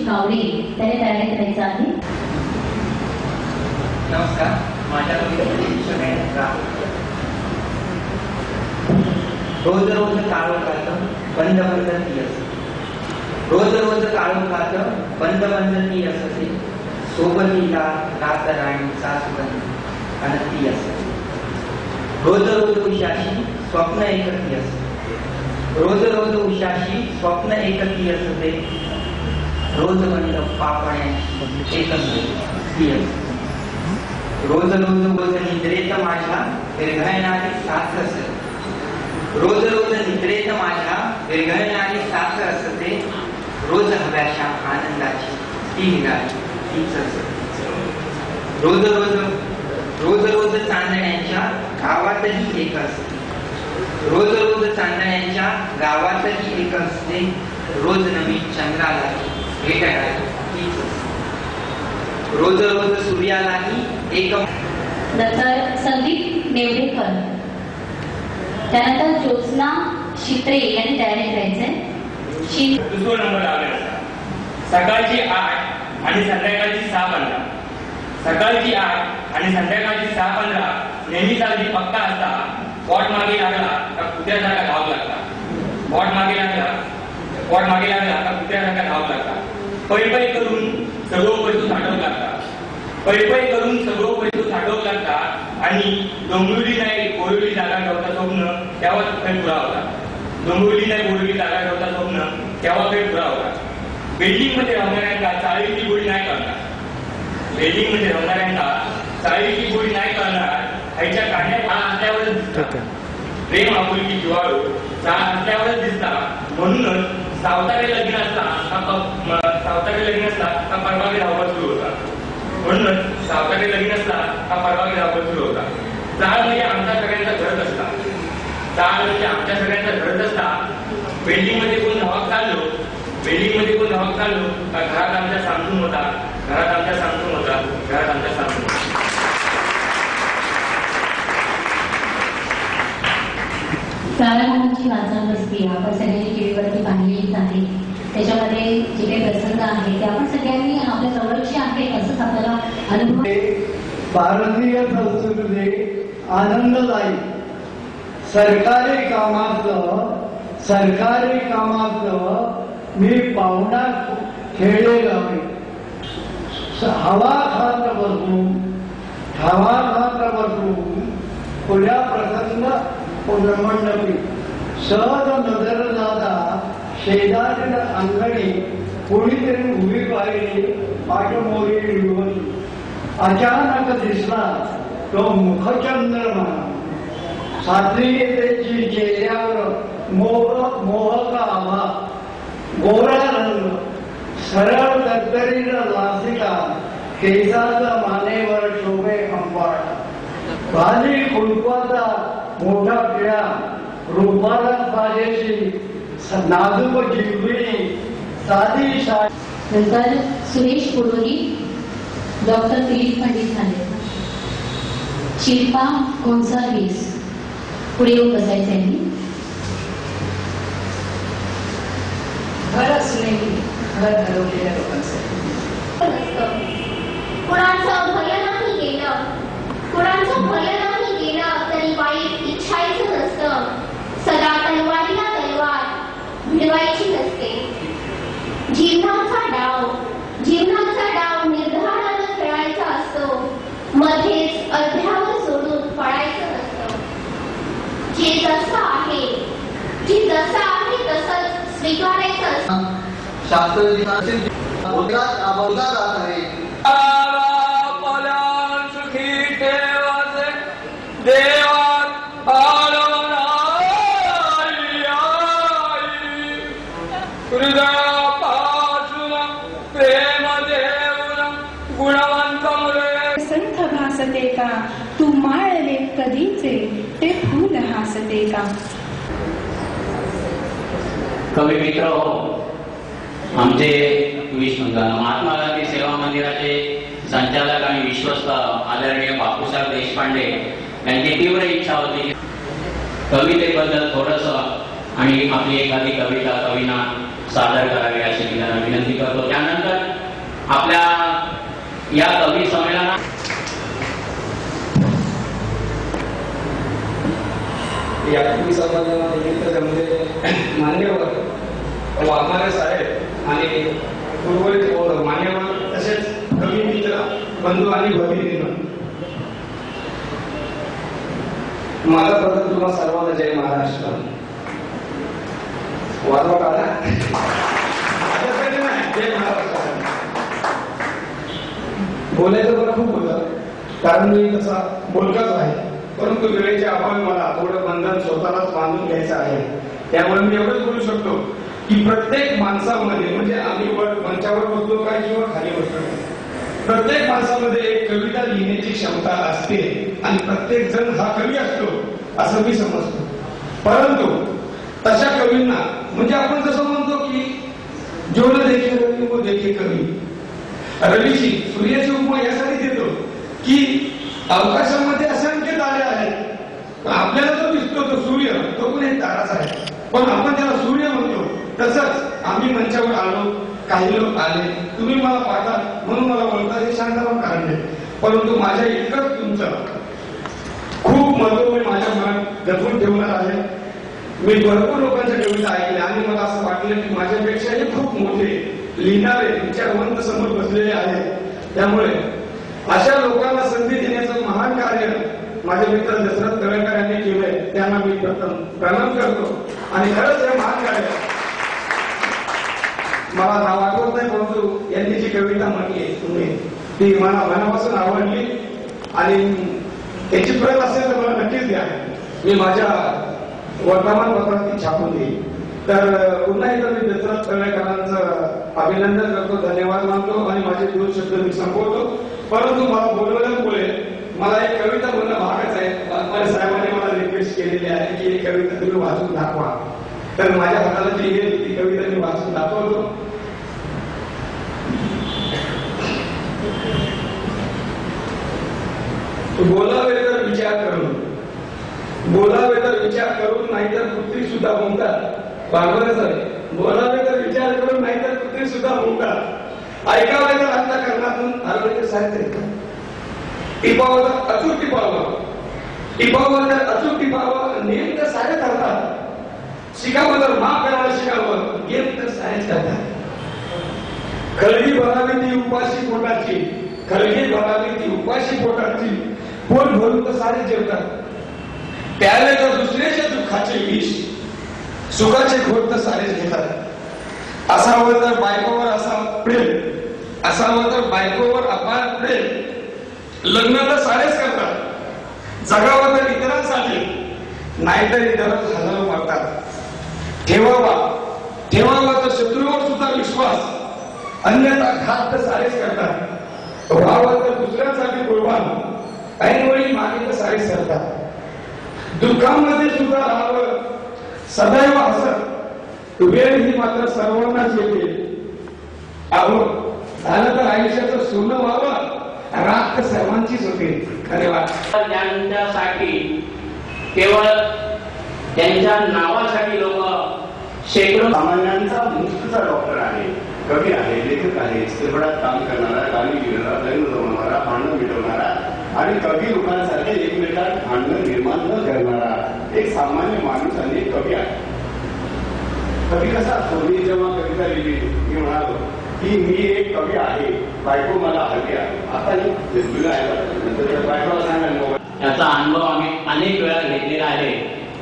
गावडे त्याने तयारी करायचं आहे. नमस्कार, माझ्या रोज रोज काळो खातं बंद बंद ती असते. रोज रोज काळो खातं बंद बंद ती असते. सोबतीला रात राणीचा सुगंध अनती असते. रोज रोज उशाशी स्वप्न एकती असते. रोज रोज उशाशी स्वप्न एकती असते. रोज बंद पापण्याची एकती ती असते. रोज रोज रोज निद्रेत माझ्या विरघळणारी साथ असते. रोज रोज निद्रेत माझ्या विरघळणारी साथ असते. रोज हव्याशा आनंदाची ती निघाली तीच असते. रोज रोज रोज रोज चांदण्यांच्या गावातही एक असते. रोज रोज चांदण्यांच्या गावातही एक असते. रोज नवीन चंद्राला भेटायला तीच असते. रोज रोज सूर्यालाही एक. नंतर संदीप नेवडेकर, त्यानंतर ज्योत्स्ना शित्रे यांनी तयारी करायचंय. दुसरा नंबर लावला. सकाळची 8 आणि संध्याकाळची 6:15. सकाळची 8 आणि संध्याकाळची 6:15 नेहमीचा अगदी पक्का असता. बॉट मागे लागला का कुत्र्यासारखा धाव लागला. बॉट मागे लागला का कुत्र्यासारखा धाव लागला. पै करून सगळं पैसे साठवू लागतात. पै करून सगळं पैसे साठवू लागतात. आणि डोंबिवली नाही बोरिवली जागा ठेवता स्वप्न तेव्हा काही पुरा होता. डोंबिवली नाही बोरिवली जागा ठेवता स्वप्न तेव्हा काही पुरा होता. बिल्डिंग मध्ये राहणाऱ्यांना चाळीची गोळी नाही करणार. बिल्डिंग मध्ये राहणाऱ्यांना चाळीची गोळी नाही करणार. ह्याच्या काढण्यात असल्यावरच दिसतात. प्रेम आपुलकी जिव्हाळू असल्यावरच दिसतात. म्हणूनच सावतारे लग्न असता का परवागे धावपळ सुरू होता. म्हणूनच सावतारे लग्न असता का परवागे धावपळ सुरू होता. चाळ म्हणजे आमच्या सगळ्यांचा घरच असता. चाळ म्हणजे आमच्या सगळ्यांचा घरच असता. बिल्डिंग मध्ये कोण धावत चाललो का घरात आमच्या सांगून होता. प्रारंभाची वाचन असते. आपण सगळ्यांनी टीव्हीवरती पाहिलेलीच आहे. त्याच्यामध्ये जे काही प्रसंग आहे ते आपण सगळ्यांनी आपल्या जवळचे आहे असंच आपल्याला अनुभव. भारतीय संस्कृती आनंददायी. सरकारी कामातलं मी पाहुणा खेळलेलं. हवा खात बसून खुल्या प्रसंग मंडपी सहज नजर जाता शेजारील अंगणी कोणीतरी उभी पाहिली. पाठमोरी युवती. अचानक दिसला तो मुखचंद्रमा. सात्विकतेची चेहऱ्यावर मोहक आभा. गोरा रंग, सरळ तरतरीत नासिका, केसाचा मानेवर शोभे कंपाळ. भाली कुंकवाचा मोठा पिळा. रूपाला पाजेशी नाजूक जिंकली साधी शाळा. नंतर सुरेश पुरोहित, डॉक्टर दिलीप पंडित झाले. शिल्पा गोन्साल्विस पुढे येऊन बसायचं आहे. घर असूनही घर घडवलेल्या लोकांसाठी कुणाचं भय नाही गेलं तरी वाईट इच्छायचं नसतं. सदा तलवारीला तलवार भिडवायची नसते. जीवनाचा डाव निर्धारानं खेळायचा असतो. मध्येच अर्ध्यावर सोडून पळायचं नसतं. जे जसं आहे तसंच स्वीकारायचं असतं. संथ भासते का तू माळले कधीचे ते फूल हासते का. कवी मित्र हो, आमचे महात्मा गांधी सेवा मंदिराचे संचालक आणि विश्वस्त आदरणीय बापूसाहेब देशपांडे यांची तीव्र इच्छा होती कवितेबद्दल थोडंसं आणि आपली एखादी कविता कवींना सादर करावी अशी मी त्यांना विनंती करतो. त्यानंतर आपल्या या कवी संमेलनात या कवी संमेलनानिमित्त जमले मान्यवर वाघमारे साहेब आणि उर्वरित मान्यवर तसेच कवी मित्र बंधू आणि भगिनींनो, माझा प्रथम तुम्हा सर्वांना जय महाराष्ट्र. वाजवत आला माझ्यासाठी नाही, जय महाराष्ट्र. बोलायचं बरं खूप होतं, कारण मी तसा बोलकाच आहे, परंतु वेळेच्या अभावी मला थोडं बंधन स्वतःलाच बांधून घ्यायचं आहे. त्यामुळे मी एवढंच बोलू शकतो की प्रत्येक माणसामध्ये, म्हणजे आम्ही मंचावर बसलो काय किंवा खाली बसलो, प्रत्येक माणसामध्ये एक कविता लिहिण्याची क्षमता असते आणि प्रत्येक जण हा कवी असतो असं मी समजतो. परंतु तशा कवींना, म्हणजे आपण जसं म्हणतो की जो न देखे रवी वो देखे कवी, रवीची सूर्याची उपमा यासाठी देतो की अवकाशामध्ये असंख्य तारे आहेत, आपल्याला जो दिसतो तो सूर्य, तो पण एक ताराच आहे, पण आपण त्याला सूर्य म्हणतो. तसंच आम्ही मंचावर आलो, काही लोक आले, तुम्ही मला पाहतात म्हणून मला बोलतात, हे शांतपण कारण नाही, परंतु माझ्या इतकंच तुमचं खूप महत्व मी माझ्या मनात जपून ठेवणार आहे. मी भरपूर लोकांच्या कविता ऐकल्या आणि मला असं वाटलं की माझ्यापेक्षाही खूप मोठे लिहिणारे विचारवंत समोर बसलेले आहेत. त्यामुळे अशा लोकांना संधी देण्याचं महान कार्य माझे मित्र दशरथ कळेकर यांनी केलंय, त्यांना मी प्रथम प्रणाम करतो. आणि खरंच हे महान कार्य, मला नाव आठवत नाही, परंतु यांनी जी कविता म्हटली तुम्ही, ती मला मनापासून आवडली आणि त्याची प्रत असेल तर मला नक्कीच द्या, मी माझ्या वर्तमानपत्रात ती छापून देईल. तर पुन्हा एकदा मी दशरथ कळेकरांचं अभिनंदन करतो, धन्यवाद मानतो आणि माझे 2 शब्द मी संपवतो. परंतु मला बोलवल्यामुळे मला एक कविता बोलणं भागच आहे. वाघमारे साहेबांनी मला रिक्वेस्ट केलेली आहे की एक कविता तुम्ही वाचून दाखवा, तर माझ्या हाताला जी येईल ती कविता मी वाचून दाखवतो. बोलावे तर विचार करून, बोलावे तर विचार करून, नाहीतर पुत्री सुद्धा मुंगतात. वाघमारे साहेब, बोलावे तर विचार करून, नाहीतर पुत्री सुद्धा मुंगतात. ऐकावे तर अंतःकरणातून, आरोग्य साहित्य टिपावं तर अचूक टिपावं, टिपावं तर अचूक टिपावं, नेम तर सारे करतात. शिकावं तर माफ करायला शिकावं, गेम तर सायन्स करतात. खळगी भरावी ती उपाशी पोटाची, खळगी भरावी ती उपाशी पोटाची, पोट भरून तर सारे जेवतात. प्याले तर दुसऱ्याच्या दुःखाचे विष, सुखाचे घोट तर सारेच घेतात. असावं तर बायकोवर असा प्रेम, असावं तर बायकोवर अपार प्रेम, लग्न तर सारेच करतात. जगावं तर इतरांसाठी, नाहीतर इतरच हजारो मारतात. ठेवावा ठेवावा तर शत्रूवर सुद्धा विश्वास, अन्यथा घात तर सारेच करतात. व्हावं तर दुसऱ्यांसाठी कुर्बान, ऐनवेळी मागे तर सारेच करतात. दुःखामध्ये सुद्धा राहावं सदैव हसत, वेळ ही मात्र सर्वांनाच येते. अहो झालं तर आयुष्याचं सोनं व्हावं, रात तर सर्वांचीच होते. धन्यवाद. त्यांच्यासाठी केवळ त्यांच्या नावासाठी लोक शेकडो सामान्यांचा मुक्तचा डॉक्टर आहे, कवी आहे, लेखक आहे, चित्रपटात काम करणारा, गाणी लिहिणारा, लग्न जमवणारा, भांडण मिटवणारा आणि कवी लोकांसारखे एकमेकात भांडण निर्माण न करणारा एक सामान्य माणूस आणि एक कवी आहे. कवी कसा असतो? मी जेव्हा कविता लिहिली मी म्हणालो की मी एक कवी आहे, बायको मला हवी आहे. आता जुला आहे, बायकोला सांगायला याचा अनुभव आम्ही अनेक वेळा घेतलेला आहे,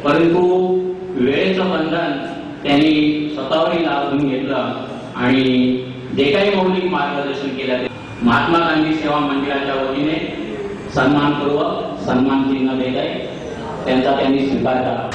परंतु वेळेचं बंधन त्यांनी स्वतःवरही लावून घेतलं आणि जे काही मौलिक मार्गदर्शन केलं ते महात्मा गांधी सेवा मंदिराच्या वतीने सन्मानपूर्वक सन्मान चिन्ह देत आहे, त्यांचा त्यांनी स्वीकार करा.